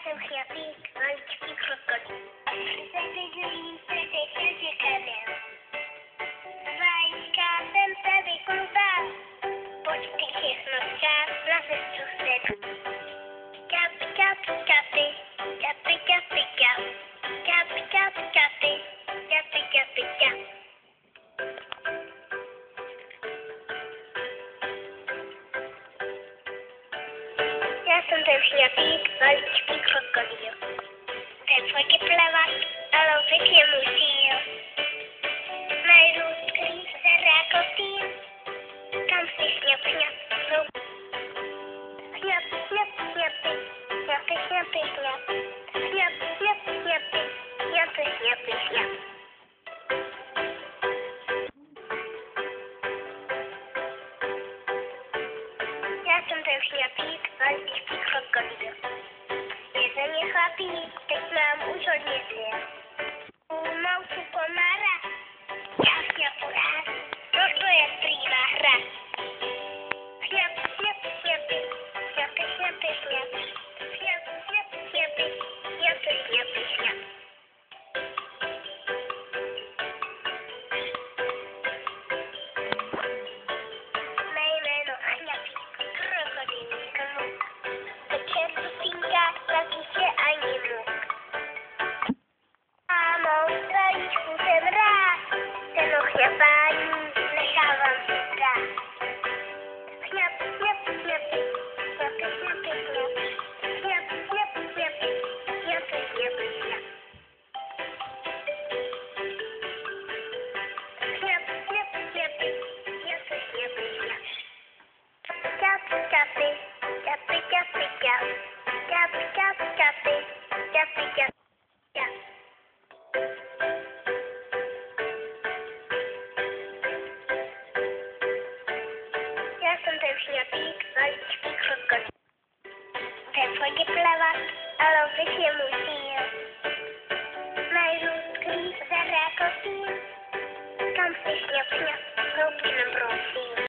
jsem chňapík, maličký krokodýl. A se bydlím srdečně kamil. Vajíčka jsem se vyklubal, počty všechno čas na sestru sedu. Čapy, čapy, čapy, čapy, čapy, čap. Čapy, čapy, čapy, čapy, čapy, čap. Já jsem ten chňapík, maličký krokodýl. Ten chodí plavat, ale lovit je musel. Najdu skrýt se rákotýl, tam si šňap, šňap, šňap. Šňap, šňap, šňapy, šňapy, šňapy, šňap. Šňap, šňap, šňapy, šňapy, šňapy, šňap. Já jsem ten chňapík, maličký krokodýl. Je ze mě chlapík, teď mám už hodně sil. Mousu komára, já šňapu rád, toto je prýma hra. Šňap, šňap, šňapy, šňapy, šňapy, šňap. Šňap, šňap, šňapy, šňapy, šňapy, šňap. Mé jméno chňapík, krokodýlní kluk. Večer susínka, zapíše ani muk. A mou straničku jsem rád, ten chňapání nechávám si dát. Chňap, chňap, chňapy, chňapy, chňapy, chňap. Chňap, chňap, chňapy, chňapy, chňapy, chňap. Chňap, chňap, chňapy, chňapy, chňapy, chňap. Čap, čapy, čapy, čapy, čap. Čap, čap, čapy, čapy, čapy, čap. Já jsem ten chňapík, maličký krokodýl. Ten chodí plavat, a lovit je musel.